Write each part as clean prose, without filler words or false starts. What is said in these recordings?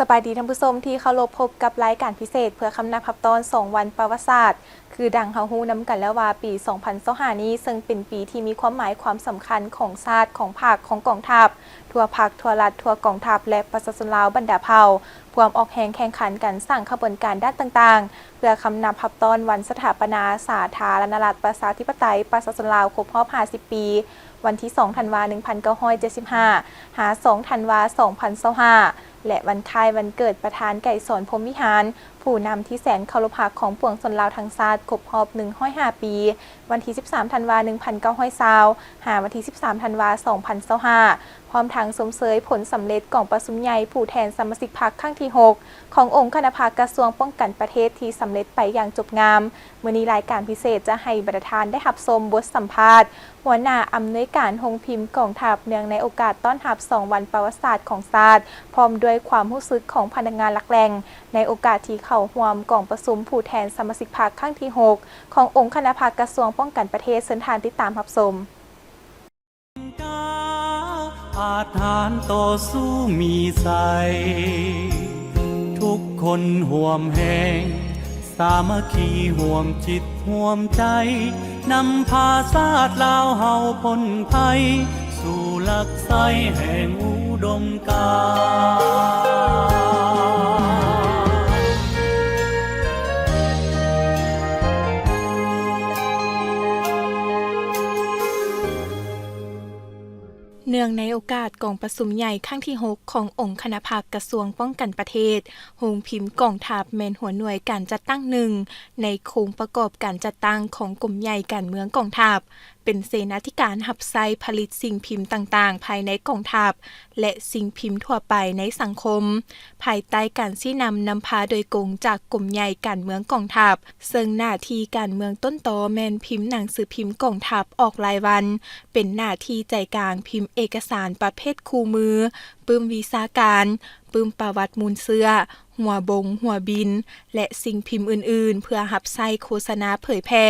สบายดีท่านผู้ชมที่เคารพพบกับรายการพิเศษเพื่อคำนับพับตอน2วันประวัติศาสตร์คือดังเฮาฮู้น้ำกันแล้วว่าปี2025นี้ซึ่งเป็นปีที่มีความหมายความสำคัญของชาติของภาคของกองทัพทั่วภาคทั่วรัฐทั่วกองทัพและประชาชนลาวบรรดาเผ่าพร้อมออกแห่งแข่งขันกันสร้างขบวนการด้านต่างๆเพื่อคำนับพับตอนวันสถาปนาสาธารณรัฐประชาธิปไตยประชาชนลาวครบรอบ50 ปีวันที่2ธันวาคม1975หา2ธันวาคม2025และวันคล้ายวันเกิดประธานไก่สอนพรหมวิหารผู้นำที่แสนเคารพรักของปวงชนลาวทั้งชาติครบรอบ105 ปีวันที่13ธันวาคม1920หาวันที่13ธันวาคม2025พร้อมทั้งสมเสยผลสำเร็จกองประชุมใหญ่ผู้แทนสมาชิกพรรคครั้งที่6ขององค์คณะภาคกระทรวงป้องกันประเทศที่สำเร็จไปอย่างจบงามมื้อนี้รายการพิเศษจะให้ประธานได้รับชมบทสัมภาษณ์หัวหน้าอำนวยการโรงพิมพ์กองทัพเนื่องในโอกาสต้อนรับ2วันประวัติศาสตร์ของชาติพร้อมด้วยความรู้สึกของพนักงานหลักแหล่งในโอกาสที่เข้าร่วมกองประชุมผู้แทนสมาชิกพรรคครั้งที่6ขององค์คณะภาคกระทรวงป้องกันประเทศเชิญทานติดตามรับชมอาถรรพ์ต่อสู้มีใสทุกคนห่วมแหงสามัคคีห่วมจิตห่วมใจนำพาชาติลาวเฮาพ้นภัยสู่หลักไสแห่งอุดมการณ์เนื่องในโอกาสกองประชุมใหญ่ครั้งที่6ขององค์คณะภาคกระทรวงป้องกันประเทศโรงพิมพ์กองทัพแม่นหัวหน่วยการจัดตั้งหนึ่งในโครงประกอบการจัดตั้งของกรมใหญ่การเมืองกองทัพเป็นเสนาธิการรับใช้ผลิตสิ่งพิมพ์ต่างๆภายในกองทัพและสิ่งพิมพ์ทั่วไปในสังคมภายใต้การชี้นำพาโดยกงจากกรมใหญ่การเมืองกองทัพซึ่งหน้าที่การเมืองต้นตอแม่นพิมพ์หนังสือพิมพ์กองทัพออกรายวันเป็นหน้าที่ใจกลางพิมพ์เอกสารประเภทคู่มือปึ้มวิชาการปึ้มประวัติมูลเสื้อหัวบงหัวบินและสิ่งพิมพ์อื่นๆเพื่อรับใช้โฆษณาเผยแพร่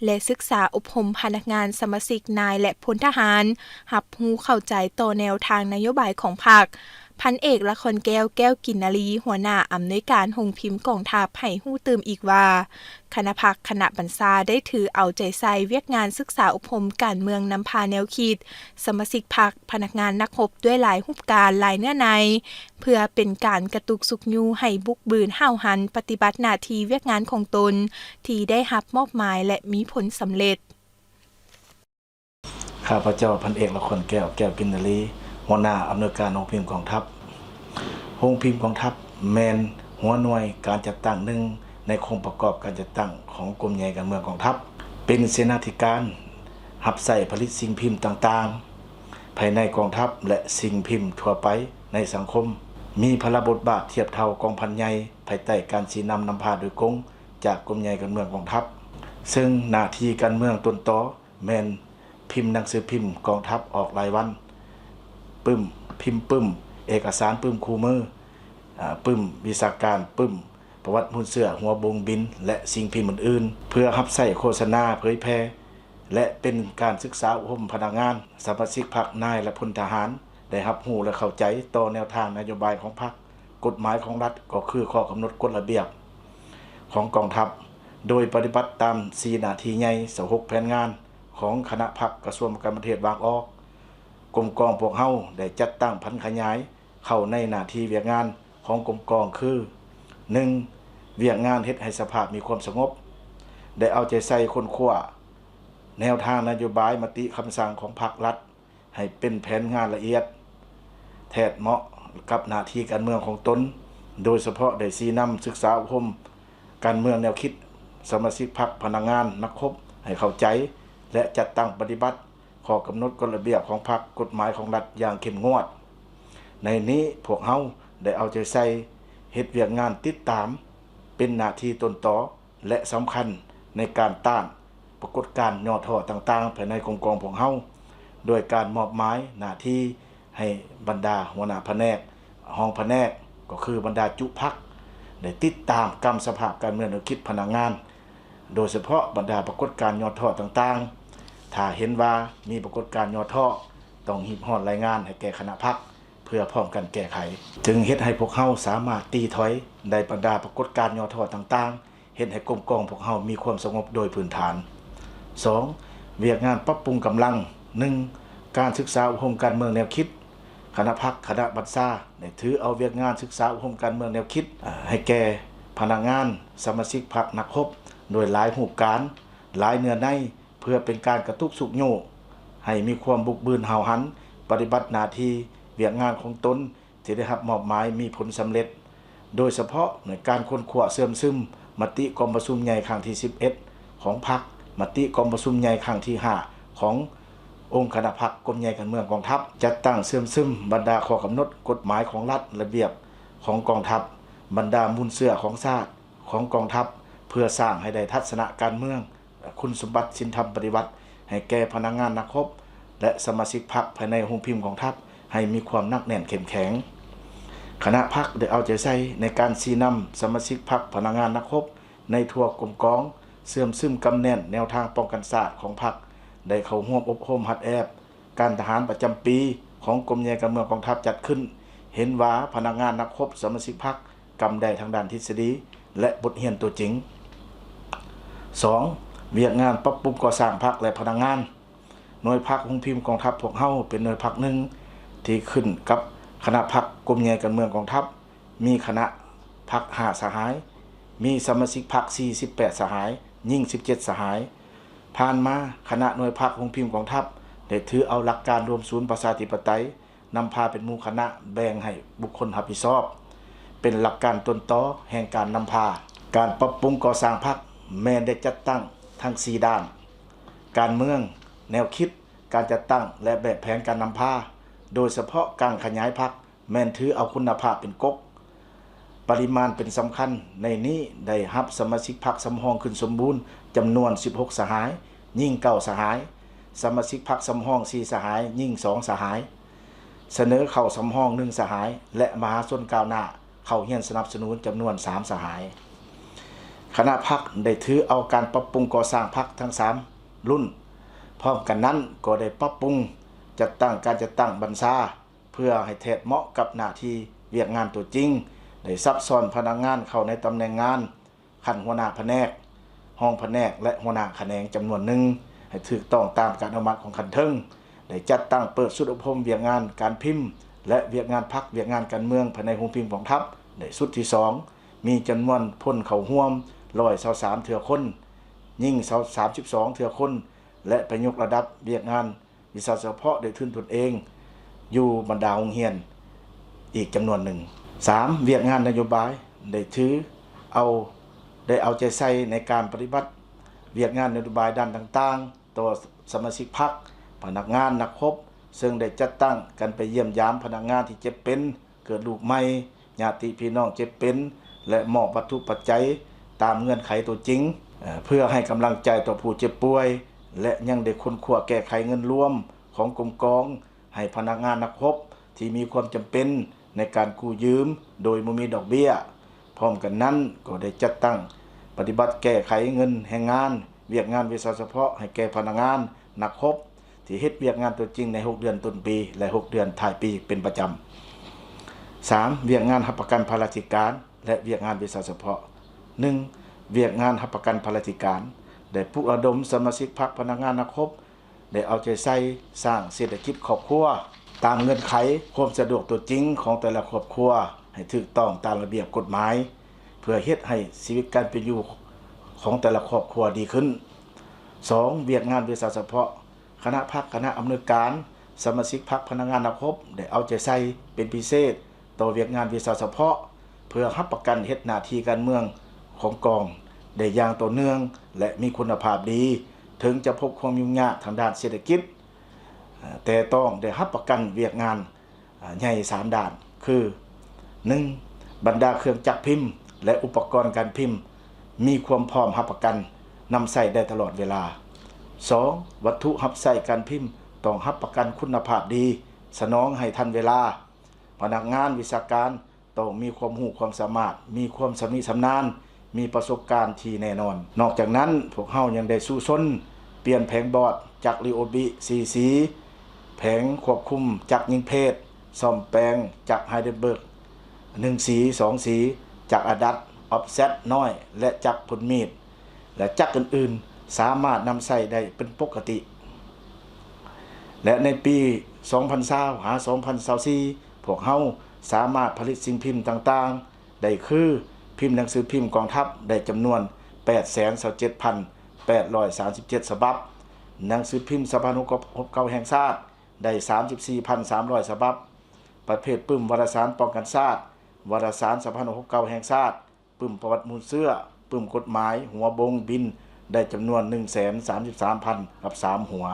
และศึกษาอบรมพนักงานสมาชิกนายและพลทหารรับรู้เข้าใจต่อแนวทางนโยบายของพรรคพันเอกละครแก้วกินนารีหัวหน้าอำนวยการโรงพิมพ์กองทัพให้ฮู้ตื่มอีกว่าคณะพรรคคณะบรรษาได้ถือเอาใจใส่เวียกงานศึกษาอบรมการเมืองนำพาแนวคิดสมาชิกพรรคพนักงานนักรบด้วยหลายรูปการหลายเนื้อในเพื่อเป็นการกระตุกสุกยูให้บุกบืนห้าวหันปฏิบัติหน้าที่เวียกงานของตนที่ได้รับมอบหมายและมีผลสำเร็จข้าพเจ้าพันเอกละครแก้วกินนารีหัวหน้าอำนวยการโรงพิมพ์กองทัพโรงพิมพ์กองทัพแมนหัวหน่วยการจัดตั้งหนึ่งในโครงประกอบการจัดตั้งของกรมใหญ่การเมืองกองทัพเป็นเสนาธิการรับใช้ผลิตสิ่งพิมพ์ต่างๆภายในกองทัพและสิ่งพิมพ์ทั่วไปในสังคมมีพลบทบาทเทียบเท่ากองพันใหญ่ภายใต้การชี้นำพาโดยกงจากกรมใหญ่การเมืองกองทัพซึ่งหน้าที่การเมืองต้นตอแมนพิมพ์หนังสือพิมพ์กองทัพออกรายวันปึ้มพิมพ์ปึ้มเอกสารปึ้มคู่มือปึ้มวิชาการปึ้มประวัติมูลเสื้อหัวบงบินและสิ่งพิมพ์อื่นๆเพื่อรับใช้โฆษณาเผยแพร่และเป็นการศึกษาอบรมพนักงานสมาชิกพรรคนายและพลทหารได้รับรู้และเข้าใจต่อแนวทางนโยบายของพรรคกฎหมายของรัฐก็คือข้อกำหนดกฎระเบียบของกองทัพโดยปฏิบัติตาม4หน้าที่ใหญ่26แผนงานของคณะพรรคกระทรวงการต่างประเทศวางออกกรมกองพวกเฮาได้จัดตั้งพันขยายเข้าในหน้าที่เวียกงานของกรมกองคือ 1. เวียกงานเฮ็ดให้สภาพมีความสงบได้เอาใจใส่ค้นคว้าแนวทางนโยบายมติคำสั่งของภาครัฐให้เป็นแผนงานละเอียดแทดเหมาะกับหน้าที่การเมืองของตนโดยเฉพาะได้ชี้นำศึกษาอบรมการเมืองแนวคิดสมาชิกพรรคพนักงานนักรบให้เข้าใจและจัดตั้งปฏิบัติข้อกำหนดกฎระเบียบของพรรคกฎหมายของรัฐอย่างเข้มงวดในนี้พวกเฮาได้เอาใจใส่เฮ็ดเวียกงานติดตามเป็นหน้าที่ต้นตอและสำคัญในการต้านปรากฏการณ์ย่อท้อต่างๆภายในกองพวกเฮาโดยการมอบหมายหน้าที่ให้บรรดาหัวหน้าแผนกห้องแผนกก็คือบรรดาจุพรรคได้ติดตามกรรมสภาพการเมืองแนวคิดพนักงานโดยเฉพาะบรรดาปรากฏการณ์ย่อท้อต่างๆถ้าเห็นว่ามีปรากฏการณ์ย่อท้อต้องหีบฮอดรายงานให้แก่คณะพรรคเพื่ พื่อพร้อมกันแก้ไขจึงเฮ็ดให้พวกเฮาสามารถตีถอยในบรรดาปรากฏการณ์ย่อท้อต่างๆเฮ็ดให้กรมกองพวกเฮามีความสงบโดยพื้นฐาน 2. เวียกงานปรับปรุงกำลัง 1. การศึกษาอบรมการเมืองแนวคิดคณะพรรคคณะบัญชาได้ถือเอาเวียกงานศึกษาอบรมการเมืองแนวคิดให้แก่พนักงานสมาชิกพรรคนักรบโดยหลายรูปการหลายเนื้อในเพื่อเป็นการกระตุกสุกโยกให้มีความบุกบืนหาวหันปฏิบัติหน้าที่เวียกงานของตนที่ได้รับมอบหมายมีผลสำเร็จโดยเฉพาะในการค้นคว้าเสื่อมซึมมติกองประชุมใหญ่ครั้งที่11ของพรรคมติกองประชุมใหญ่ครั้งที่5ขององค์คณะพรรคกรมใหญ่การเมืองกองทัพจัดตั้งเสื่อมซึมบรรดาข้อกำหนดกฎหมายของรัฐระเบียบของกองทัพบรรดามูลเสื่อของชาติของกองทัพเพื่อสร้างให้ได้ทัศนะการเมืองคุณสมบัติศีลธรรมปฏิบัติให้แก่พนักงานนักรบและสมาชิกพรรคภายในโรงพิมพ์กองทัพให้มีความหนักแน่นเข้มแข็งคณะพรรคได้เอาใจใส่ในการชี้นำสมาชิกพรรคพนักงานนักรบในทั่วกรมกองเสื่อมซึมกำแน่นแนวทางป้องกันศาสตร์ของพรรคได้เข้าร่วมอบรมหัดแอบการทหารประจำปีของกรมใหญ่การเมืองกองทัพจัดขึ้นเห็นว่าพนักงานนักรบสมาชิกพรรคกำได้ทางด้านทฤษฎีและบทเรียนตัวจริง 2. เวียกงานปรับปรุงก่อสร้างพรรคและพนักงานหน่วยพรรคโรงพิมพ์กองทัพพวกเฮาเป็นหน่วยพรรคหนึ่งที่ขึ้นกับคณะพรรคกรมใหญ่การเมืองกองทัพมีคณะพรรค5สหายมีสมาชิกพรรค48สหายยิ่ง17สหายผ่านมาคณะหน่วยพรรคโรงพิมพ์กองทัพได้ถือเอาหลักการรวมศูนย์ประชาธิปไตยนำพาเป็นหมู่คณะแบ่งให้บุคคลรับผิดชอบเป็นหลักการต้นตอแห่งการนำพาการปรับปรุงก่อสร้างพรรคแม้ได้จัดตั้งทั้ง4ด้านการเมืองแนวคิดการจัดตั้งและแบบแผนการนำพาโดยเฉพาะการขยายพรรคแม้นถือเอาคุณภาพเป็นกกปริมาณเป็นสำคัญในนี้ได้รับสมาชิกพรรคสำรองขึ้นสมบูรณ์จำนวน16สหายยิ่ง9สหายสมาชิกพรรคสำรอง4สหายยิ่ง2สหายเสนอเข้าสำรอง1สหายและมหาชนก้าวหน้าเข้าเฮียนสนับสนุนจำนวน3สหายคณะพรรคได้ถือเอาการปรับปรุงก่อสร้างพรรคทั้ง3รุ่นพร้อมกันนั้นก็ได้ปรับปรุงจัดตั้งการจัดตั้งบัญชาเพื่อให้แทดเหมาะกับหน้าที่เวียกงานตัวจริงได้ซับซ้อนพนักงานเข้าในตำแหน่งงานขั้นหัวหน้าแผนกห้องแผนกและหัวหน้าแขนงจำนวนหนึ่งให้ถูกต้องตามการอนุมัติของขันเทิงได้จัดตั้งเปิดสุดอบรมเวียกงานการพิมพ์และเวียกงานพรรคเวียกงานการเมืองภายในโรงพิมพ์กองทัพได้สุดที่2มีจำนวนพ้นเข้าร่วม123เทื่อคนยิ่ง32เทื่อคนและไปยกระดับเวียกงานวิชาเฉพาะได้ทุนตนเองอยู่บรรดาโรงเรียนอีกจำนวนหนึ่ง 3. เวียกงานนโยบายได้เอาใจใส่ในการปฏิบัติเวียกงานนโยบายด้านต่างๆต่อสมาชิกพรรคพนักงานนักรบซึ่งได้จัดตั้งกันไปเยี่ยมยามพนักงานที่เจ็บเป็นเกิดลูกใหม่ญาติพี่น้องเจ็บเป็นและมอบวัตถุปัจจัยตามเงื่อนไขตัวจริงเพื่อให้กำลังใจต่อผู้เจ็บป่วยและยังได้ค้นคว้าแก้ไขเงินรวมของกรมกองให้พนักงานนักรบที่มีความจำเป็นในการกู้ยืมโดยไม่มีดอกเบี้ยพร้อมกันนั้นก็ได้จัดตั้งปฏิบัติแก้ไขเงินแรงงานเวียกงานวิชาเฉพาะให้แก่พนักงานนักรบที่เฮ็ดเวียกงานตัวจริงใน6เดือนต้นปีและ6เดือนท้ายปีเป็นประจำ 3. เวียกงานรับประกันพลาธิการและเวียกงานวิชาเฉพาะ 1. เวียกงานรับประกันพลาธิการได้ปลุกระดมสมาชิกพรรคพนักงานนักรบได้เอาใจใส่สร้างเศรษฐกิจครอบครัวตามเงื่อนไขความสะดวกตัวจริงของแต่ละครอบครัวให้ถูกต้องตามระเบียบกฎหมายเพื่อเฮ็ดให้ชีวิตการเป็นอยู่ของแต่ละครอบครัวดีขึ้น 2. เวียกงานวิชาเฉพาะคณะพรรคคณะอำนวยการสมาชิกพรรคพนักงานนักรบได้เอาใจใส่เป็นพิเศษต่อเวียกงานวิชาเฉพาะเพื่อรับประกันเฮ็ดหน้าที่การเมืองของกองได้อย่างต่อเนื่องและมีคุณภาพดีถึงจะพบความยุ่งยากทางด้านเศรษฐกิจแต่ต้องได้รับประกันเวียกงานใหญ่3ด้านคือ 1. บรรดาเครื่องจักรพิมพ์และอุปกรณ์การพิมพ์มีความพร้อมรับประกันนำใช้ได้ตลอดเวลา 2. วัตถุรับใช้การพิมพ์ต้องรับประกันคุณภาพดีสนองให้ทันเวลาพนักงานวิชาการต้องมีความรู้ความสามารถมีความชำนิชำนาญมีประสบการณ์ที่แน่นอนนอกจากนั้นพวกเฮายังได้สู้ซนเปลี่ยนแผงบอร์ดจากริโอบิ4สีแผงควบคุมจักรยิงเพศ ซ่อมแปลงจากไฮเดนเบิร์ก1 สี2 สีจากอดัตออฟเซตน้อยและจากผลมีดและจักรอื่นๆสามารถนำใส่ได้เป็นปกติและในปี 2020 หา 2024 พวกเฮาสามารถผลิตสิ่งพิมพ์ต่างๆได้คือพิมพ์หนังสือพิมพ์กองทัพได้จำนวน 827,837 ฉบับหนังสือพิมพ์สภานุกรมแห่งชาติได้ 34,300 ฉบับประเภทปึ้มวารสารป้องกันชาติวารสารสภานุกรมแห่งชาติปึ้มประวัติมูลเสื้อปึ้มกฎหมายหัวบงบินได้จำนวน 133,000 กับ 3 หัว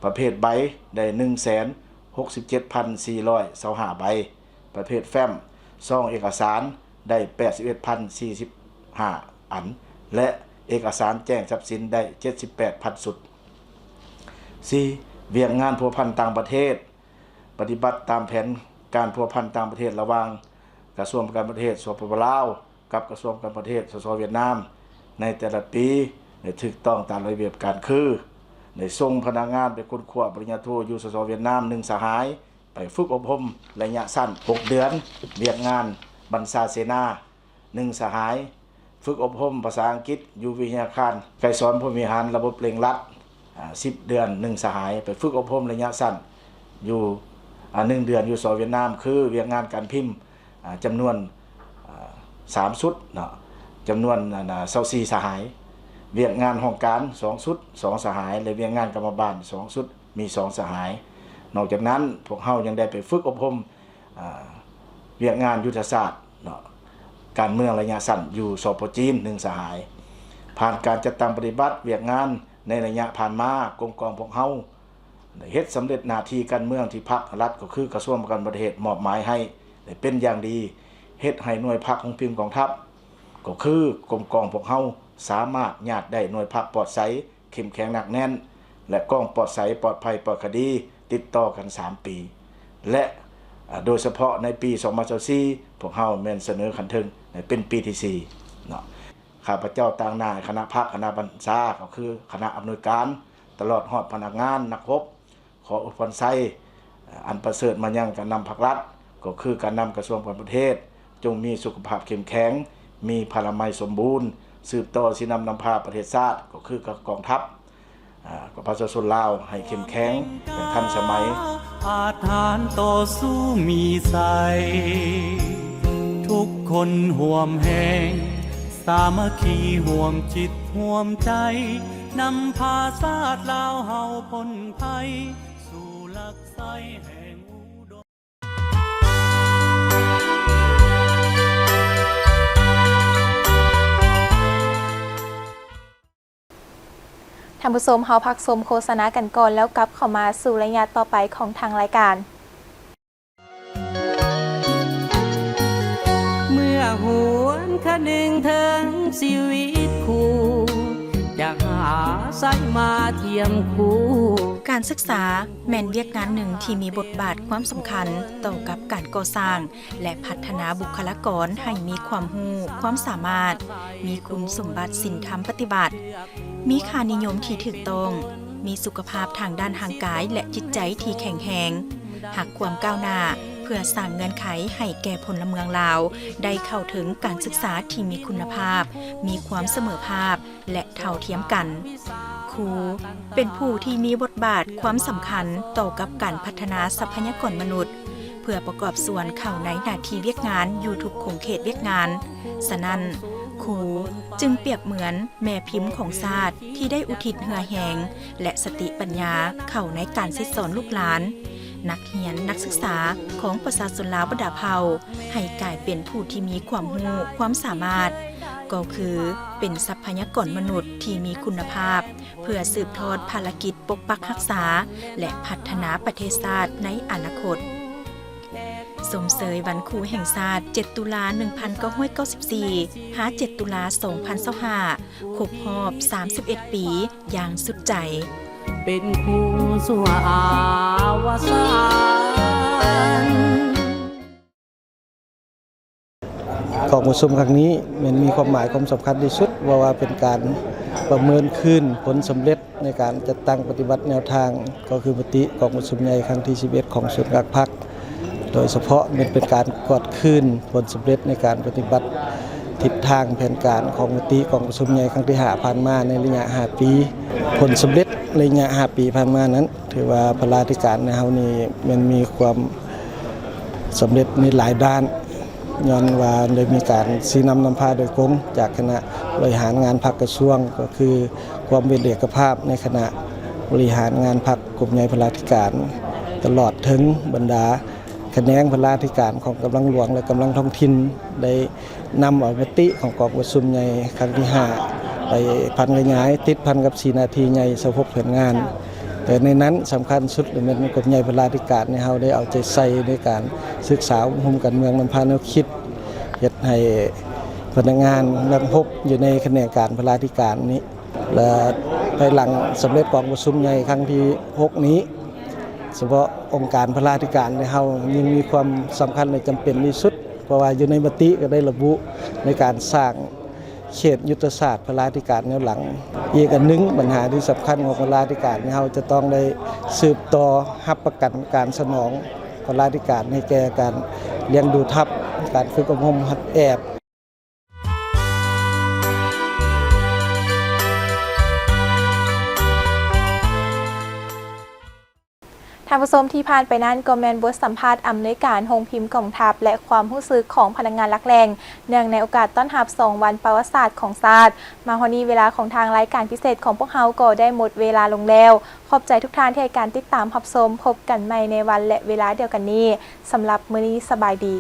ประเภทใบได้ 167,425 ใบประเภทแฟ้มซองเอกสารได้ 81,045 อันและเอกสารแจ้งทรัพย์สินได้ 78,000 สุด 4. เวียกงานพัวพันต่างประเทศปฏิบัติตามแผนการพัวพันต่างประเทศระหว่างกระทรวงการประเทศสปป.ลาวกับกระทรวงการประเทศสส.เวียดนามในแต่ละปีได้ถูกต้องตามระเบียบการคือได้ส่งพนักงานไปค้นคว้าปริญญาโทอยู่สส.เวียดนาม1 สหายไปฝึกอบรมระยะสั้น6 เดือนเวียกงานบรรษาเสนา1 สหายฝึกอบรมภาษาอังกฤษอยู่วิทยาคารไกรสอนผู้บริหารระบบเร่งรัด10 เดือน1 สหายไปฝึกอบรมระยะสั้นอยู่1 เดือนอยู่สเวียดนามคือเวียกงานการพิมพ์จำนวน3 ชุดเนาะจำนวน24 สหายเวียกงานห้องการ2 ชุด2 สหายและเวียกงานกรรมบาล2 ชุดมี 2 สหายนอกจากนั้นพวกเฮายังได้ไปฝึกอบรมเวียกงานยุทธศาสตร์เนาะการเมืองระยะสั้นอยู่สป.จีน1 สหายผ่านการจัดตั้งปฏิบัติเวียกงานในระยะผ่านมากรมกองพวกเฮาได้เฮ็ดสำเร็จหน้าที่การเมืองที่พรรครัฐก็คือกระทรวงการประเทศมอบหมายให้ได้เป็นอย่างดีเฮ็ดให้หน่วยพรรคของพิมพ์กองทัพก็คือกรมกองพวกเฮาสามารถญาติได้หน่วยพรรคปลอดภัยเข้มแข็งหนักแน่นและกองปลอดภัยปลอดภัยปลอดคดีติดต่อกัน3 ปีและโดยเฉพาะในปี 2024 พวกเฮาแม่นเสนอขันถึงเป็นปีที่4เนาะข้าพเจ้าต่างหน้าคณะพรรคคณะบัญชาก็คือคณะอำนวยการตลอดฮอดพนักงานนักรบขออวยพรไซอันประเสริฐมายังการนำภาครัฐก็คือการนำกระทรวงการประเทศจงมีสุขภาพเข้มแข็งมีพลามัยสมบูรณ์สืบต่อสินำพาประเทศชาติก็คือกองทัพก็ประชาชนลาวให้เข้มแข็งอย่างทันสมัยอาถรรพ์ต่อสู้มีใสทุกคนห่วมแห่งสามัคคีห่วมจิตห่วมใจนำพาชาติลาวเฮาพ้นภัยสู่หลักไสแห่งอุดมท่านผู้ชมเฮาพักชมโฆษณากันก่อนแล้วกลับเข้ามาสู่ระยะต่อไปของทางรายการเมื่อหวนคะนึงถึงชีวิตคู่จะหาใส่มาเทียมคู่การศึกษาแม่นเวียกงานหนึ่งที่มีบทบาทความสำคัญต่อกับการก่อสร้างและพัฒนาบุคลากรให้มีความรู้ความสามารถมีคุณสมบัติศีลธรรมปฏิบัติมีค่านิยมที่ถูกต้องมีสุขภาพทางด้านร่างกายและจิตใจที่แข็งแรงหากความก้าวหน้าเพื่อสร้างเงื่อนไขให้แก่พลเมืองลาวได้เข้าถึงการศึกษาที่มีคุณภาพมีความเสมอภาคและเท่าเทียมกันครูเป็นผู้ที่มีบทบาทความสำคัญต่อกับการพัฒนาทรัพยากรมนุษย์เพื่อประกอบส่วนเข้าในหน้าที่เวียกงานอยู่ทุกขงเขตเวียกงานฉะนั้นครูจึงเปรียบเหมือนแม่พิมพ์ของชาติที่ได้อุทิศเหือแหงและสติปัญญาเข้าในการสิสอนลูกหลานนักเรียนนักศึกษาของประชาชนลาวบรรดาเผ่าให้กลายเป็นผู้ที่มีความรู้ความสามารถก็คือเป็นทรัพยากรมนุษย์ที่มีคุณภาพเพื่อสืบทอดภารกิจปกปักรักษาและพัฒนาประเทศชาติในอนาคตสมเสยวันครูแห่งชาติ7 ตุลา 1994 หา 7 ตุลา 2025 ครบรอบ 31 ปีอย่างสุดใจเป็นผู้สัวอาวสานกองประชุมครั้งนี้มันมีความหมายความสำคัญที่สุดว่าเป็นการประเมินคืนผลสำเร็จในการจัดตั้งปฏิบัติแนวทางก็คือมติกองประชุมใหญ่ครั้งที่11ของศูนย์การพรรค โดยเฉพาะเป็นการกอดคืนผลสำเร็จในการปฏิบัติทิศทางแผนการของมติของประชุมใหญ่ครั้งที่5ผ่านมาในระยะ5ปีผลสำเร็จระยะ5ปีผ่านมานั้นถือว่าพระราชการในเฮานี้มันมีความสำเร็จในหลายด้านย้อนว่าได้มีการชี้นำพาโดยกรมจากคณะบริหารงานพรรคกระทรวงก็คือความเป็นเอกภาพในคณะบริหารงานพรรคกลุ่มใหญ่พระราชการตลอดถึงบรรดาแขนงพระราชการของกำลังหลวงและกำลังท้องถิ่นได้นำเอามติของกองประชุมใหญ่ครั้งที่5ไปพันขยายติดพันกับ4นาทีใหญ่26แผนงานแต่ในนั้นสำคัญสุดเป็นกลุ่มใหญ่พระราชการในเฮาได้เอาใจใส่ในการศึกษามุมการเมืองนำพาแนวคิดเฮ็ดให้พนักงานนำพบอยู่ในแขนงการพระราชการนี้และภายหลังสำเร็จกองประชุมใหญ่ครั้งที่6นี้เฉพาะองค์การพระราชการในเฮายังมีความสำคัญและจำเป็นที่สุดเพราะว่าอยู่ในมติก็ได้ระบุในการสร้างเขตยุทธศาสตร์พระราชการแนวหลังอีกอันหนึ่งปัญหาที่สำคัญของพระราชการเฮาจะต้องได้สืบต่อรับประกันการสนองพระราชการให้แก่การเลี้ยงดูทัพการฝึกอบรมหัดแอบท่านผู้ชมที่ผ่านไปนั้นก็แมนบทสัมภาษณ์อำนวยการโรงพิมพ์กองทัพและความรู้สึกของพนักงานหลักแรงเนื่องในโอกาสต้อนรับ2วันประวัติศาสตร์ของชาติมาฮอนี้เวลาของทางรายการพิเศษของพวกเราก็ได้หมดเวลาลงแล้วขอบใจทุกท่านที่ให้การติดตามรับชมพบกันใหม่ในวันและเวลาเดียวกันนี้สำหรับมื้อนี้สบายดี